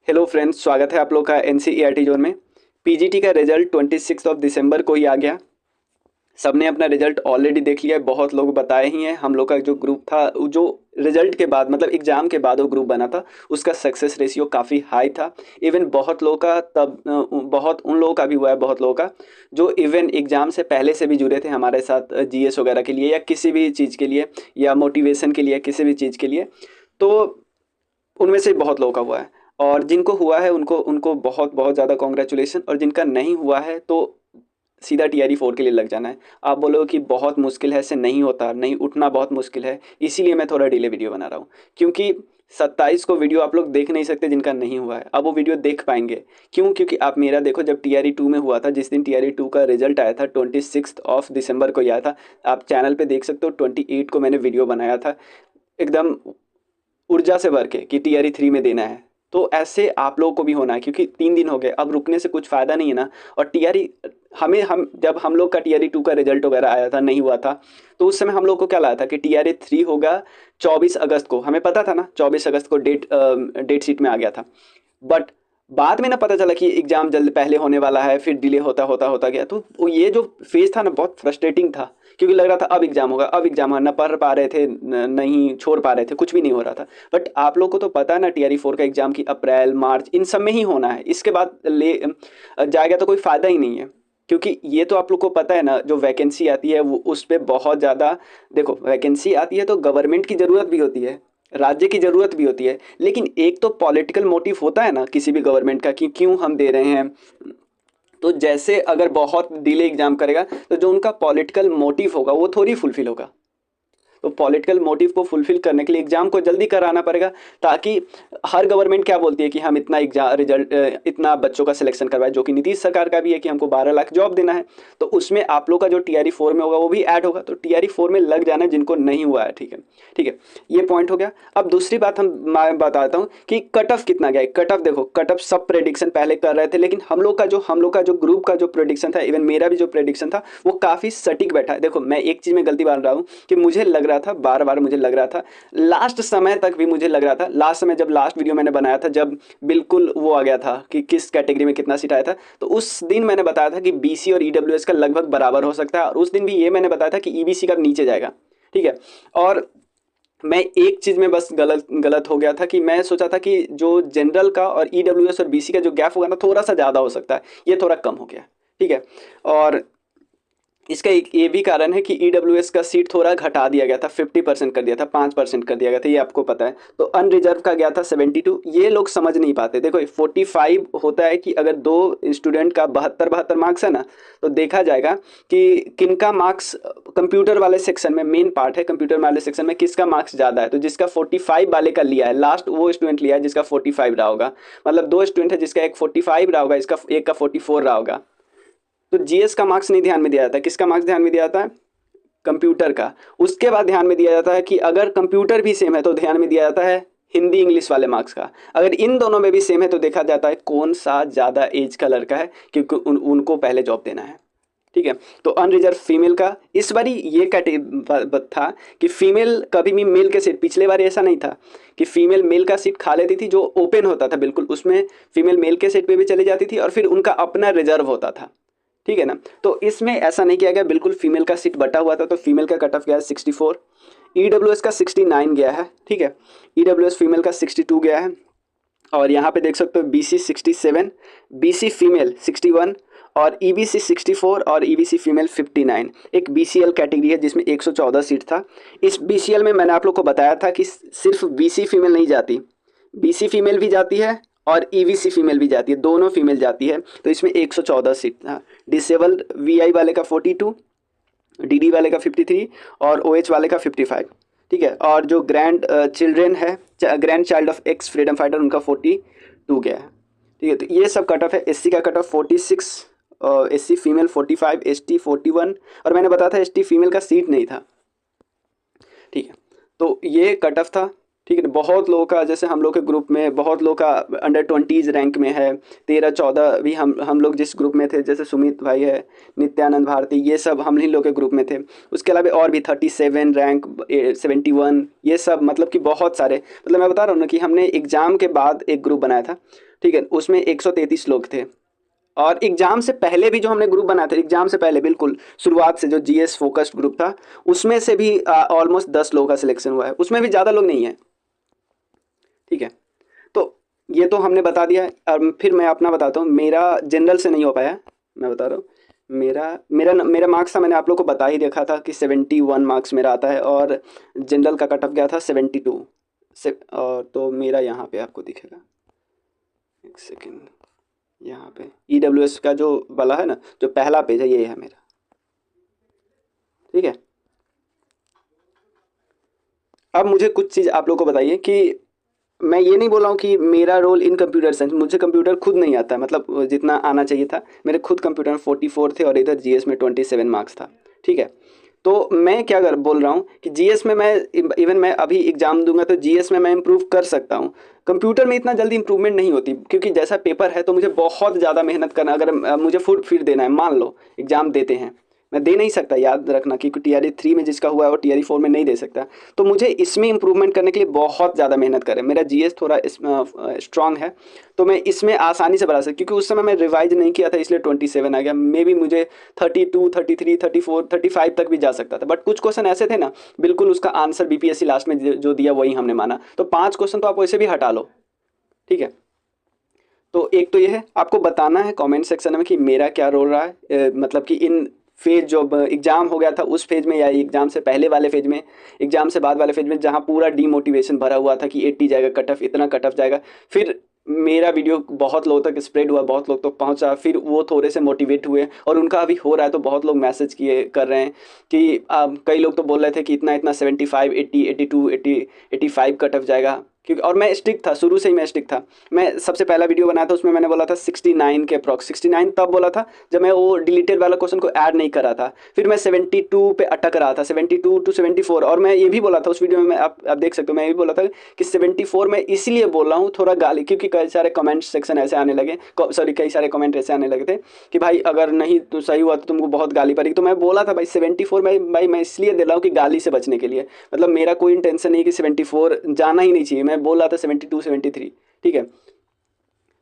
Hello friends, स्वागत है आप लोग का एनसीईआरटी जोन में। पीजीटी का रिजल्ट 26 दिसंबर को ही आ गया। सबने अपना रिजल्ट ऑलरेडी देख लिया है, बहुत लोग बताए ही हैं। हम लोग का जो ग्रुप था, जो रिजल्ट के बाद मतलब एग्ज़ाम के बाद वो ग्रुप बना था, उसका सक्सेस रेशियो काफ़ी हाई था। इवन बहुत लोगों का बहुत उन लोगों का भी हुआ है, बहुत लोगों का जो इवन एग्ज़ाम से पहले से भी जुड़े थे हमारे साथ जीएस वगैरह के लिए या किसी भी चीज़ के लिए या मोटिवेशन के लिए, किसी भी चीज़ के लिए। तो उनमें से बहुत लोगों का हुआ है। और जिनको हुआ है उनको उनको बहुत बहुत ज़्यादा कॉन्ग्रेचुलेसन। और जिनका नहीं हुआ है तो सीधा TRE 4 के लिए लग जाना है। आप बोलोगे कि बहुत मुश्किल है, इससे नहीं होता, नहीं उठना बहुत मुश्किल है, इसीलिए मैं थोड़ा डिले वीडियो बना रहा हूँ। क्योंकि 27 को वीडियो आप लोग देख नहीं सकते जिनका नहीं हुआ है, अब वो वीडियो देख पाएंगे। क्यों? क्योंकि आप मेरा देखो, जब TRE 2 में हुआ था, जिस दिन TRE 2 का रिजल्ट आया था 26 दिसंबर को ही आया था। आप चैनल पे देख सकते हो, 28 को मैंने वीडियो बनाया था एकदम ऊर्जा से भर के कि TRE 3 में देना है। तो ऐसे आप लोगों को भी होना है, क्योंकि 3 दिन हो गए, अब रुकने से कुछ फ़ायदा नहीं है ना। और टीआरई हमें हम जब हम लोग का TRE 2 का रिजल्ट वगैरह आया था, नहीं हुआ था, तो उस समय हम लोग को क्या लगा था कि TRE 3 होगा 24 अगस्त को। हमें पता था ना 24 अगस्त को डेट शीट में आ गया था। बट बाद में ना पता चला कि एग्ज़ाम जल्द पहले होने वाला है, फिर डिले होता होता होता गया। तो ये जो फेज़ था ना, बहुत फ्रस्ट्रेटिंग था। क्योंकि लग रहा था अब एग्ज़ाम होगा, अब एग्ज़ाम होगा, ना पढ़ पा रहे थे, नहीं छोड़ पा रहे थे, कुछ भी नहीं हो रहा था। बट आप लोग को तो पता है ना, TRE 4 का एग्ज़ाम की अप्रैल मार्च इन सब में ही होना है। इसके बाद ले जाएगा तो कोई फ़ायदा ही नहीं है। क्योंकि ये तो आप लोग को पता है ना, जो वैकेंसी आती है वो उस पर बहुत ज़्यादा, देखो वैकेंसी आती है तो गवर्नमेंट की ज़रूरत भी होती है, राज्य की ज़रूरत भी होती है। लेकिन एक तो पॉलिटिकल मोटिव होता है ना किसी भी गवर्नमेंट का, कि क्यों हम दे रहे हैं। तो जैसे अगर बहुत डिले एग्जाम करेगा तो जो उनका पॉलिटिकल मोटिव होगा वो थोड़ी फुलफिल होगा। तो पॉलिटिकल मोटिव को फुलफिल करने के लिए एग्जाम को जल्दी कराना पड़ेगा, ताकि हर गवर्नमेंट क्या बोलती है कि हम इतना एग्जाम रिजल्ट, इतना बच्चों का सिलेक्शन करवाए, जो कि नीतीश सरकार का भी है कि हमको 12 लाख जॉब देना है। तो उसमें आप लोग का जो TRE 4 में होगा वो भी ऐड होगा। तो TRE 4 में लग जाना है जिनको नहीं हुआ है। ठीक है, ठीक है, ये पॉइंट हो गया। अब दूसरी बात मैं बताता हूँ कि कट ऑफ कितना गया है। कट ऑफ देखो, कट ऑफ सब प्रेडिक्शन पहले कर रहे थे, लेकिन हम लोग का जो ग्रुप का जो प्रेडिक्शन था, इवन मेरा भी जो प्रेडिक्शन था, वो काफ़ी सटीक बैठा है। देखो, मैं एक चीज़ में गलती मान रहा हूँ कि मुझे लग रहा था, बार बार मुझे लग रहा था, लास्ट समय तक भी मुझे लग रहा था, लास्ट समय जब लास्ट वीडियो मैंने बनाया था, जब बिल्कुल वो आ गया था कि किस कैटेगरी में कितना सीट आया था, तो उस दिन मैंने बताया था कि BC और EWS का लगभग बराबर हो सकता है। और उस दिन भी ये मैंने बताया था कि EBC का नीचे जाएगा। ठीक है। और मैं एक चीज़ में बस गलत हो गया था कि मैं सोचा था कि जो जनरल का और EWS और BC का जो गैप होगा ना, थोड़ा सा ज़्यादा हो सकता है, ये थोड़ा कम हो गया। ठीक है। और इसका एक ये भी कारण है कि EWS का सीट थोड़ा घटा दिया गया था, 50% कर दिया था, 5% कर दिया गया था, ये आपको पता है। तो अनरिजर्व का गया था 72। ये लोग समझ नहीं पाते। देखो 45 होता है कि अगर दो स्टूडेंट का 72 मार्क्स है ना, तो देखा जाएगा कि किनका मार्क्स कंप्यूटर वाले सेक्शन में, मेन पार्ट है कंप्यूटर वाले सेक्शन में, किसका मार्क्स ज़्यादा है। तो जिसका 45 वाले का लिया है लास्ट, वो स्टूडेंट लिया है जिसका 45 रहा होगा। मतलब दो स्टूडेंट है जिसका एक 45 रहा होगा, इसका एक का 44 रहा होगा। तो GS का मार्क्स नहीं ध्यान में दिया जाता है। किसका मार्क्स ध्यान में दिया जाता है? कंप्यूटर का। उसके बाद ध्यान में दिया जाता है कि अगर कंप्यूटर भी सेम है तो ध्यान में दिया जाता है हिंदी इंग्लिश वाले मार्क्स का। अगर इन दोनों में भी सेम है तो देखा जाता है कौन सा ज़्यादा एज का लड़का है, क्योंकि उनको पहले जॉब देना है। ठीक है। तो अनरिजर्व फीमेल का इस बारी ये था कि फीमेल कभी भी मेल के सीट, पिछले बार ऐसा नहीं था कि फीमेल मेल का सीट खा लेती थी, जो ओपन होता था बिल्कुल, उसमें फीमेल मेल के सीट पे भी चली जाती थी और फिर उनका अपना रिजर्व होता था। ठीक है ना। तो इसमें ऐसा नहीं किया गया, बिल्कुल फीमेल का सीट बटा हुआ था। तो फीमेल का कट ऑफ गया है 64, EWS का 69 गया है। ठीक है। EWS फीमेल का 62 गया है। और यहाँ पे देख सकते हो BC 67, BC फीमेल 61 और EBC 64 और EBC फीमेल 59। एक BCL कैटेगरी है जिसमें 114 सीट था। इस BCL में मैंने आप लोग को बताया था कि सिर्फ BC फीमेल नहीं जाती, BC फीमेल भी जाती है और EVC फीमेल भी जाती है, दोनों फीमेल जाती है। तो इसमें 114 सीट था। डिसेबल्ड VI वाले का 42, DD वाले का 53 और OH वाले का 55। ठीक है। और जो ग्रैंड चिल्ड्रेन है, grand child of x freedom fighter, उनका 42 गया है। ठीक है। तो ये सब कट ऑफ है। SC का cut off 46, SC female 45, ST 41। और मैंने बताया था ST फीमेल का सीट नहीं था। ठीक है। तो ये कट ऑफ था। ठीक है। बहुत लोगों का, जैसे हम लोग के ग्रुप में बहुत लोगों का अंडर 20s रैंक में है, 13-14 भी हम लोग जिस ग्रुप में थे, जैसे सुमित भाई है, नित्यानंद भारती, ये सब हम ही लोग के ग्रुप में थे। उसके अलावा और भी 37 रैंक, 71, ये सब मतलब कि बहुत सारे, मतलब मैं बता रहा हूँ ना कि हमने एग्ज़ाम के बाद एक ग्रुप बनाया था, ठीक है, उसमें 133 लोग थे। और एग्जाम से पहले भी जो हमने ग्रुप बनाया था, एग्जाम से पहले बिल्कुल शुरुआत से जो जीएस फोकस्ड ग्रुप था, उसमें से भी ऑलमोस्ट 10 लोगों का सिलेक्शन हुआ है, उसमें भी ज़्यादा लोग नहीं है। ठीक है, तो ये तो हमने बता दिया है। और फिर मैं अपना बताता हूँ, मेरा जनरल से नहीं हो पाया, मैं बता रहा हूँ। मेरा मार्क्स था, मैंने आप लोग को बता ही देखा था कि 71 मार्क्स मेरा आता है, और जनरल का कट ऑफ गया था 72 से। और तो मेरा यहाँ पे आपको दिखेगा, एक सेकेंड, यहाँ पे EWS का जो वाला है ना, जो पहला पेज है, ये है मेरा। ठीक है, अब मुझे कुछ चीज़ आप लोग को बताइए कि मैं ये नहीं बोल रहा हूँ कि मेरा रोल इन कंप्यूटर साइंस, मुझे कंप्यूटर खुद नहीं आता है, मतलब जितना आना चाहिए था, मेरे खुद कंप्यूटर में 44 थे और इधर जीएस में 27 मार्क्स था। ठीक है, तो मैं क्या कर बोल रहा हूँ कि जीएस में मैं, इवन मैं अभी एग्जाम दूंगा तो जीएस में मैं इंप्रूव कर सकता हूँ। कंप्यूटर में इतना जल्दी इंप्रूवमेंट नहीं होती, क्योंकि जैसा पेपर है तो मुझे बहुत ज़्यादा मेहनत करना, अगर मुझे फुट फिर देना है, मान लो एग्जाम देते हैं, मैं दे नहीं सकता, याद रखना, क्योंकि TRE 3 में जिसका हुआ है वो TRE 4 में नहीं दे सकता। तो मुझे इसमें इंप्रूवमेंट करने के लिए बहुत ज़्यादा मेहनत करें, मेरा जीएस थोड़ा स्ट्रांग है, तो मैं इसमें आसानी से बढ़ा सकता, क्योंकि उस समय मैं रिवाइज नहीं किया था, इसलिए 27 आ गया। मे बी मुझे 32, 33, 34, 35 तक भी जा सकता था, बट कुछ क्वेश्चन ऐसे थे ना, बिल्कुल उसका आंसर BPSC लास्ट में जो दिया वही हमने माना, तो 5 क्वेश्चन तो आप वैसे भी हटा लो। ठीक है, तो एक तो ये है, आपको बताना है कमेंट सेक्शन में कि मेरा क्या रोल रहा है, मतलब कि इन फेज जो एग्जाम हो गया था उस फेज में, या एग्जाम से पहले वाले फेज में, एग्जाम से बाद वाले फेज में, जहाँ पूरा डीमोटिवेशन भरा हुआ था कि 80 जाएगा कट ऑफ, इतना कट ऑफ जाएगा। फिर मेरा वीडियो बहुत लोगों तक स्प्रेड हुआ, बहुत लोग तक पहुंचा, फिर वो थोड़े से मोटिवेट हुए, और उनका अभी हो रहा है, तो बहुत लोग मैसेज किए कर रहे हैं कि कई लोग तो बोल रहे थे कि इतना इतना 75, 80, 82, 85 कट ऑफ जाएगा, क्योंकि और मैं स्टिक था, शुरू से ही मैं स्टिक था। मैं सबसे पहला वीडियो बनाया था, उसमें मैंने बोला था 69 के अप्रॉक्स, 69 तब बोला था जब मैं वो डिलीटेड वाला क्वेश्चन को ऐड नहीं करा था। फिर मैं 72 पे अटक रहा था, 72 to 74, और मैं ये भी बोला था उस वीडियो में, आप देख सकते हो, मैं ये भी बोला था कि 74 में इसलिए बोल रहा हूँ थोड़ा गाली, क्योंकि कई सारे कमेंट सेक्शन ऐसे आने लगे, सॉरी कई सारे कमेंट ऐसे आने लगे थे कि भाई अगर नहीं तो सही हुआ तो तुमको बहुत गाली पड़ेगी। तो मैं बोला था भाई 74 में, भाई मैं इसलिए दे रहा हूँ कि गाली से बचने के लिए, मतलब मेरा कोई इंटेंशन नहीं कि 74 जाना ही नहीं चाहिए, मैं बोल रहा था 72, 73। ठीक है,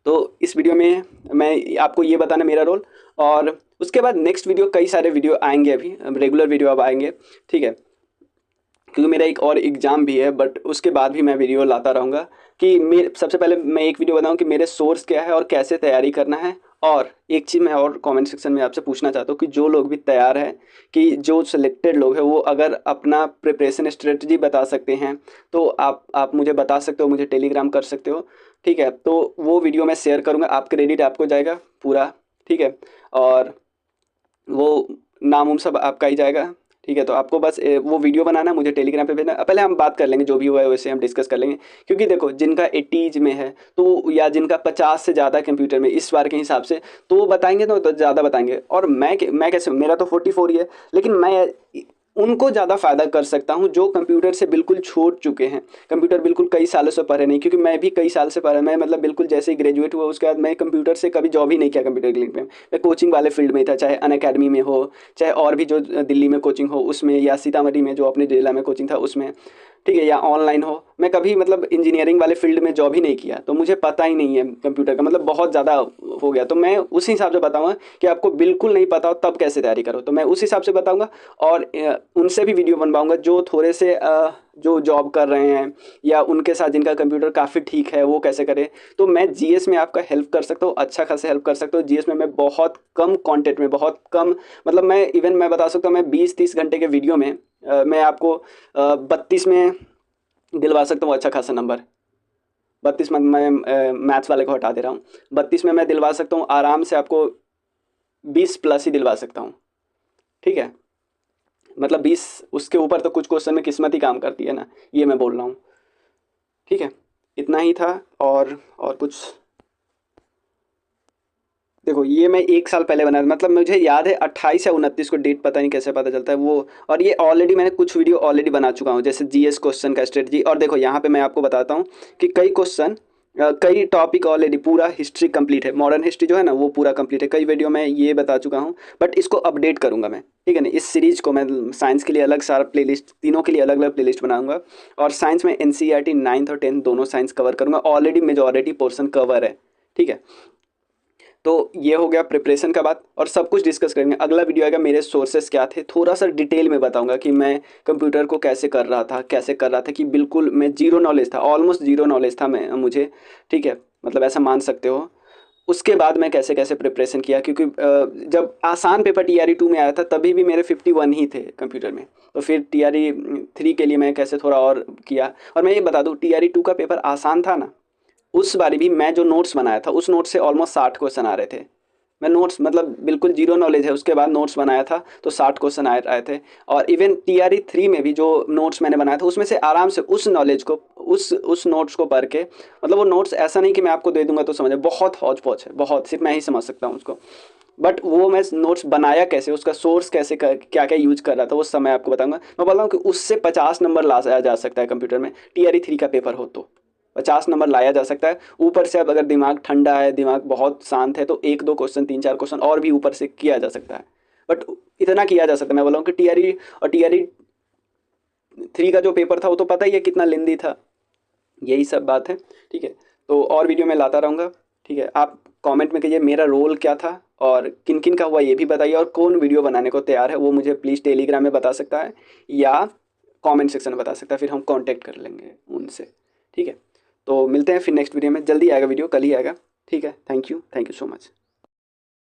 तो इस वीडियो में मैं आपको ये बताना मेरा रोल, और उसके बाद नेक्स्ट वीडियो, कई सारे वीडियो आएंगे, अभी रेगुलर वीडियो अब आएंगे। ठीक है, क्योंकि मेरा एक और एग्ज़ाम भी है, बट उसके बाद भी मैं वीडियो लाता रहूँगा। कि मेरे सबसे पहले मैं एक वीडियो बताऊँ कि मेरे सोर्स क्या है और कैसे तैयारी करना है। और एक चीज़ मैं और कमेंट सेक्शन में आपसे पूछना चाहता हूँ कि जो लोग भी तैयार हैं, कि जो सिलेक्टेड लोग हैं, वो अगर अपना प्रिपरेशन स्ट्रेटजी बता सकते हैं तो आप मुझे बता सकते हो, मुझे टेलीग्राम कर सकते हो। ठीक है, तो वो वीडियो मैं शेयर करूँगा, आप क्रेडिट आपको जाएगा पूरा। ठीक है, और वो नाम उम सब आपका ही जाएगा। ठीक है, तो आपको बस वो वीडियो बनाना, मुझे टेलीग्राम पे भेजना। पहले हम बात कर लेंगे, जो भी हुआ है वैसे हम डिस्कस कर लेंगे, क्योंकि देखो जिनका 80s में है तो, या जिनका 50 से ज़्यादा कंप्यूटर में इस बार के हिसाब से, तो वो बताएंगे तो ज़्यादा बताएंगे। और मैं कैसे, मेरा तो 44 ही है, लेकिन मैं उनको ज़्यादा फ़ायदा कर सकता हूँ जो कंप्यूटर से बिल्कुल छूट चुके हैं, कंप्यूटर बिल्कुल कई सालों से पढ़े नहीं, क्योंकि मैं भी कई साल से पढ़ा, मैं मतलब बिल्कुल जैसे ही ग्रेजुएट हुआ उसके बाद मैं कंप्यूटर से कभी जॉब ही नहीं किया कंप्यूटर क्लिनिक में, मैं कोचिंग वाले फील्ड में ही था, चाहे अनअकैडमी में हो, चाहे और भी जो दिल्ली में कोचिंग हो उसमें, या सीतामढ़ी में जो अपने जिला में कोचिंग था उसमें। ठीक है, या ऑनलाइन हो, मैं कभी मतलब इंजीनियरिंग वाले फील्ड में जॉब ही नहीं किया, तो मुझे पता ही नहीं है कंप्यूटर का, मतलब बहुत ज़्यादा हो गया। तो मैं उस हिसाब से बताऊंगा कि आपको बिल्कुल नहीं पता हो तब कैसे तैयारी करो, तो मैं उस हिसाब से बताऊंगा। और उनसे भी वीडियो बनवाऊंगा जो थोड़े से जो जॉब कर रहे हैं, या उनके साथ जिनका कंप्यूटर काफ़ी ठीक है, वो कैसे करें। तो मैं जीएस में आपका हेल्प कर सकता हूँ, अच्छा खासा हेल्प कर सकता हूँ। जीएस में मैं बहुत कम कंटेंट में, बहुत कम, मतलब मैं बता सकता हूँ, मैं 20-30 घंटे के वीडियो में मैं आपको 32 में दिलवा सकता हूँ अच्छा खासा नंबर। 32 में मैं मैथ्स वाले को हटा दे रहा हूँ, 32 में मैं दिलवा सकता हूँ आराम से, आपको 20 प्लस ही दिलवा सकता हूँ। ठीक है, मतलब 20, उसके ऊपर तो कुछ क्वेश्चन में किस्मत ही काम करती है ना, ये मैं बोल रहा हूँ। ठीक है, इतना ही था। और कुछ देखो ये मैं 1 साल पहले बनाया था, मतलब मुझे याद है 28 या 29 को, डेट पता नहीं कैसे पता चलता है वो। और ये ऑलरेडी मैंने कुछ वीडियो ऑलरेडी बना चुका हूँ, जैसे जीएस क्वेश्चन का स्ट्रेटजी। और देखो यहाँ पे मैं आपको बताता हूँ कि कई क्वेश्चन, कई टॉपिक ऑलरेडी, पूरा हिस्ट्री कंप्लीट है, मॉडर्न हिस्ट्री जो है ना वो पूरा कंप्लीट है, कई वीडियो में ये बता चुका हूँ। बट इसको अपडेट करूँगा मैं, ठीक है ना। इस सीरीज को मैं साइंस के लिए अलग सारा प्लेलिस्ट, तीनों के लिए अलग अलग प्लेलिस्ट बनाऊंगा। और साइंस में एनसीईआरटी 9th और 10th दोनों साइंस कवर करूँगा, ऑलरेडी मेजॉरिटी पोर्सन कवर है, ठीक है। तो ये हो गया प्रिपरेशन का बात, और सब कुछ डिस्कस करेंगे। अगला वीडियो आएगा मेरे सोर्सेस क्या थे, थोड़ा सा डिटेल में बताऊंगा कि मैं कंप्यूटर को कैसे कर रहा था, कैसे कर रहा था, कि बिल्कुल मैं जीरो नॉलेज था, ऑलमोस्ट जीरो नॉलेज था मैं, मुझे, ठीक है, मतलब ऐसा मान सकते हो। उसके बाद मैं कैसे कैसे प्रिपरेशन किया, क्योंकि जब आसान पेपर टीआरई 2 में आया था तभी भी मेरे 51 ही थे कंप्यूटर में। तो फिर टीआरई 3 के लिए मैं कैसे थोड़ा और किया। और मैं ये बता दूँ, टीआरई 2 का पेपर आसान था ना, उस बारी भी मैं जो नोट्स बनाया था उस नोट्स से ऑलमोस्ट 60 क्वेश्चन आ रहे थे। मैं नोट्स, मतलब बिल्कुल जीरो नॉलेज है, उसके बाद नोट्स बनाया था तो 60 क्वेश्चन आ रहे थे। और इवन टीआरई 3 में भी जो नोट्स मैंने बनाया था उसमें से आराम से उस नॉलेज को, उस नोट्स को पढ़ के, मतलब वो नोट्स ऐसा नहीं कि मैं आपको दे दूंगा तो समझे, बहुत हौच पौच है, बहुत, सिर्फ मैं ही समझ सकता हूँ उसको। बट वो मैं नोट्स बनाया कैसे, उसका सोर्स कैसे क्या क्या यूज कर रहा था, वो सब मैं आपको बताऊंगा। मैं बोल रहा हूँ कि उससे 50 नंबर लाया जा सकता है कंप्यूटर में, टीआरई 3 का पेपर हो तो 50 नंबर लाया जा सकता है। ऊपर से अब अगर दिमाग ठंडा है, दिमाग बहुत शांत है, तो 1-2 क्वेश्चन, 3-4 क्वेश्चन और भी ऊपर से किया जा सकता है। बट इतना किया जा सकता है। मैं बोल रहा हूँ कि टीआरई 3 का जो पेपर था वो तो पता ही है कितना लेंदी था। यही सब बात है, ठीक है। तो और वीडियो में लाता रहूँगा, ठीक है। आप कमेंट में कहिए मेरा रोल क्या था और किन किन का हुआ ये भी बताइए, और कौन वीडियो बनाने को तैयार है वो मुझे प्लीज़ टेलीग्राम में बता सकता है या कमेंट सेक्शन में बता सकता है, फिर हम कांटेक्ट कर लेंगे उनसे, ठीक है। तो मिलते हैं फिर नेक्स्ट वीडियो में, जल्दी आएगा वीडियो, कल ही आएगा, ठीक है। Thank you so much.